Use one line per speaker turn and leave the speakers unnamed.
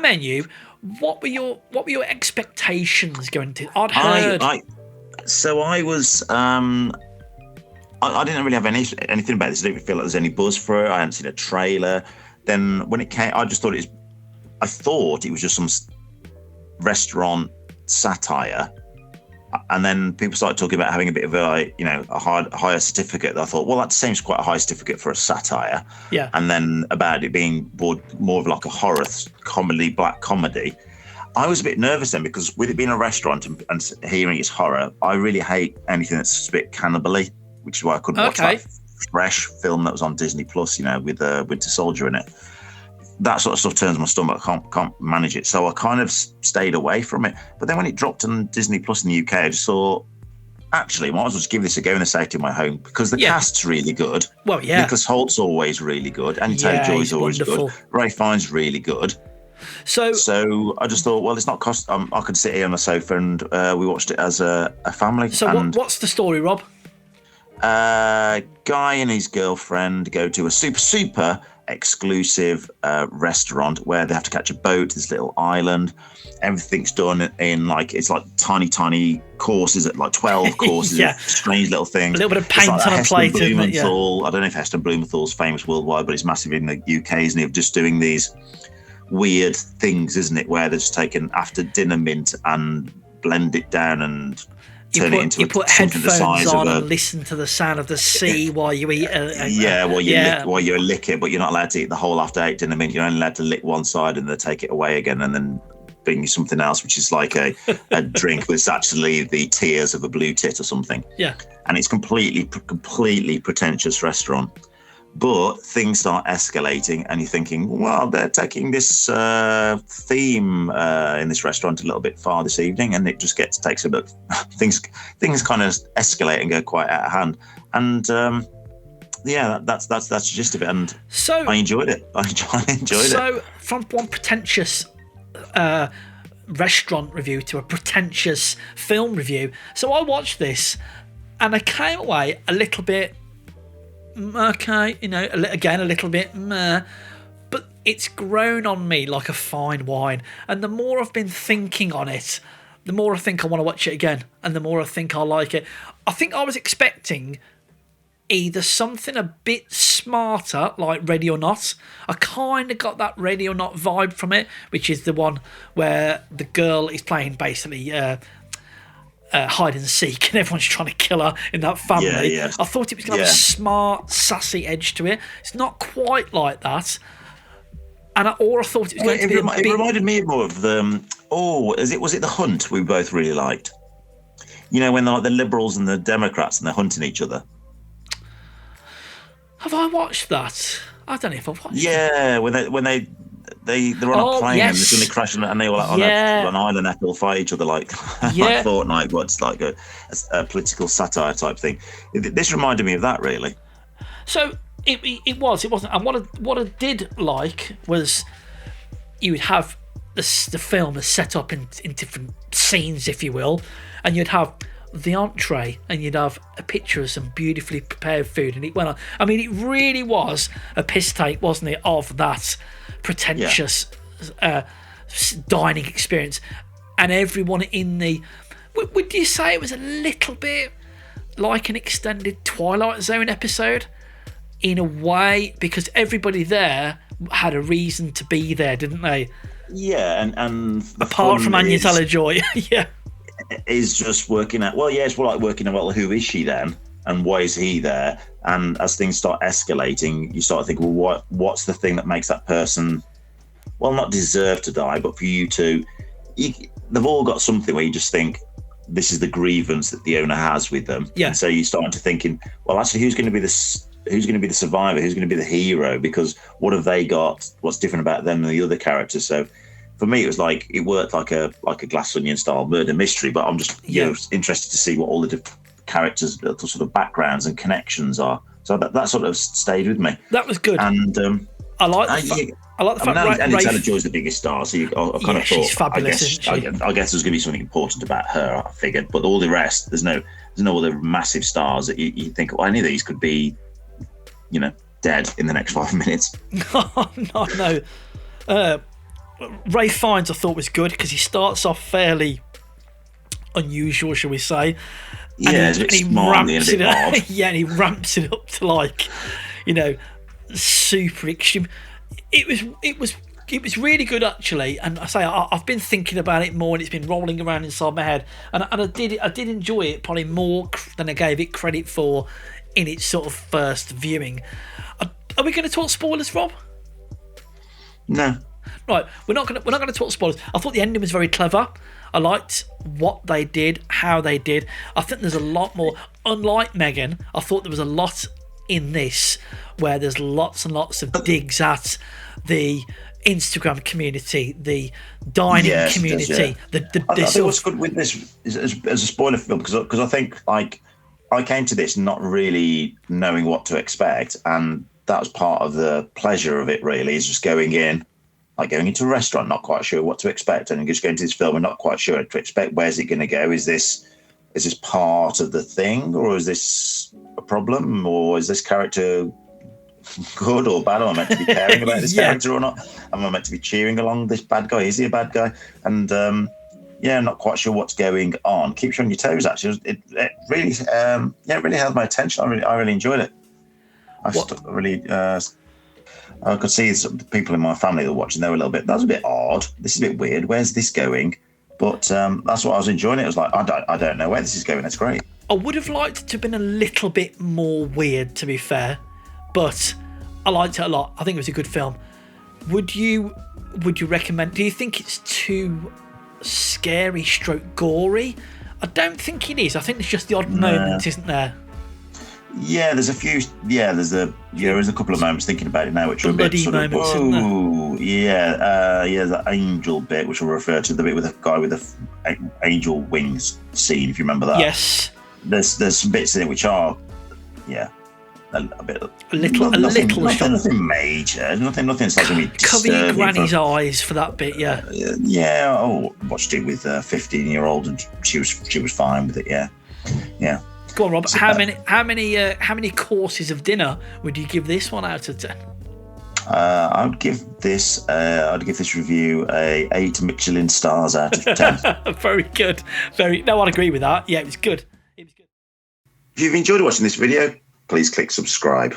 menu, what were your expectations going to? I'd heard.
So I was. I didn't really have anything about this. I didn't feel like there's any buzz for it. I hadn't seen a trailer. Then when it came, I just thought I thought it was just some restaurant satire. And then people started talking about having a bit of a higher certificate. I thought, well, that seems quite a high certificate for a satire.
Yeah.
And then about it being more of like a horror comedy, black comedy. I was a bit nervous then because with it being a restaurant and hearing it's horror, I really hate anything that's a bit cannibal-y, which is why I couldn't watch that Fresh film that was on Disney Plus, with Winter Soldier in it. That sort of stuff turns my stomach. I can't manage it. So I kind of stayed away from it. But then when it dropped on Disney Plus in the UK, I just thought, actually, I might as well just give this a go in the safety of my home because the cast's really good.
Well, yeah.
Nicholas Holt's always really good. Annie Taylor-Joy's always
wonderful.
Good. Ray Fiennes really good. So I just thought, well, it's not cost. I could sit here on the sofa and we watched it as a family.
So what's the story, Rob?
Guy and his girlfriend go to a super exclusive restaurant where they have to catch a boat to this little island. Everything's done in it's like tiny courses at like 12 courses of strange little things.
A little bit of paint on a plate, isn't it? Yeah.
I don't know if Heston Blumenthal's famous worldwide, but it's massive in the UK, isn't it? Just doing these weird things, isn't it? Where they're just taking after dinner mint and blend it down and turn it into something the size
on
of a.
And listen to the sound of the sea while you eat.
While you lick it, but you're not allowed to eat the whole after 8 dinner mint. You're only allowed to lick one side and then take it away again, and then bring you something else, which is like a drink, but it's actually the tears of a blue tit or something.
Yeah,
and it's completely pretentious restaurant. But things start escalating, and you're thinking, well, they're taking this theme in this restaurant a little bit far this evening, and it just takes a bit. Things kind of escalate and go quite out of hand, and that's the gist of it. And so I enjoyed it. I enjoyed it.
So from one pretentious restaurant review to a pretentious film review, so I watched this, and I came away a little bit. Okay, again, a little bit meh, but it's grown on me like a fine wine. And the more I've been thinking on it, the more I think I want to watch it again, and the more I think I like it. I think I was expecting either something a bit smarter, like Ready or Not. I kind of got that Ready or Not vibe from it, which is the one where the girl is playing basically hide and seek, and everyone's trying to kill her in that family. Yeah. I thought it was going to have a smart, sassy edge to it. It's not quite like that. And I thought it was going to be
It reminded me more of the... was it The Hunt we both really liked? When the Liberals and the Democrats and they're hunting each other.
Have I watched that? I don't know if I've watched it.
Yeah, when they're on a plane and they're suddenly crashing and they all on an island and they'll fight each other like Fortnite, but it's like a political satire type thing. This reminded me of that, really.
So it wasn't. And what I did like was you would have the film is set up in different scenes, if you will, and you'd have the entree and you'd have a picture of some beautifully prepared food, and it went on. I mean, it really was a piss take, wasn't it, of that pretentious dining experience. And everyone in the... Would you say it was a little bit like an extended Twilight Zone episode? In a way, because everybody there had a reason to be there, didn't they?
Yeah, and
apart from Anya Taylor-Joy, yeah.
Is just working out, it's more like working out, well, who is she then? And why is he there? And as things start escalating, you start thinking, well, what's the thing that makes that person, well, not deserve to die, but for you to... they've all got something where you just think, this is the grievance that the owner has with them. Yeah. And so you start to thinking, well, actually, who's going to be the survivor? Who's going to be the hero? Because what have they got? What's different about them than the other characters? So for me, it was like it worked like a Glass Onion style murder mystery. But I'm just interested to see what all the different characters, the sort of backgrounds and connections are. So that sort of stayed with me.
That was good.
And
I like the fact.
Annie Taylor-Joy's the biggest star, so I kind of thought,
she's fabulous, isn't she?
I guess there's going to be something important about her. I figured, but all the rest, there's no other massive stars that you think, well, any of these could be, dead in the next 5 minutes.
No. Ray Fiennes I thought was good because he starts off fairly unusual, shall we say?
Yeah, it's a bit smarmy and a bit odd.
Yeah, and he ramps it up to like, you know, super extreme. It was really good actually, and I say I've been thinking about it more, and it's been rolling around inside my head, and I did enjoy it probably more than I gave it credit for in its sort of first viewing. Are we going to talk spoilers, Rob?
No.
Right, we're not going to talk spoilers. I thought the ending was very clever. I liked what they did, how they did. I think there's a lot more. Unlike Megan, I thought there was a lot in this where there's lots and lots of digs at the Instagram community, the dining community.
I think what's good with this is, as a spoiler film, because I think like I came to this not really knowing what to expect, and that was part of the pleasure of it. Really, is just going into a restaurant, not quite sure what to expect, and just going to this film and not quite sure what to expect. Where's it going to go? Is this part of the thing, or is this a problem, or is this character good or bad? Am I meant to be caring about this character or not? Am I meant to be cheering along this bad guy? Is he a bad guy? And I'm not quite sure what's going on. Keeps you on your toes. Actually, it really, really held my attention. I really enjoyed it. I could see some people in my family that were watching. They were a little bit. That was a bit odd. This is a bit weird. Where's this going? But that's what I was enjoying. It was like I don't know where this is going. It's great.
I would have liked it to have been a little bit more weird, to be fair, but I liked it a lot. I think it was a good film. Would you recommend? Do you think it's too scary, gory? I don't think it is. I think there's just the odd moment, isn't there?
Yeah, there's a few. Yeah, there's a couple of moments thinking about it now, which are a bit sort of whoa. The angel bit, which will refer to the bit with the guy with the angel wings scene, if you remember that.
Yes.
There's some bits in it which are, a little nothing major, nothing that's like going to be
cover your granny's eyes for that bit. Yeah.
I watched it with a 15-year-old, and she was fine with it. Yeah.
Go on, Rob. How many courses of dinner would you give this one out of 10?
I'd give this review a 8 Michelin stars out of 10.
Very good. No, I'd agree with that. Yeah, it was good.
If you've enjoyed watching this video, please click subscribe.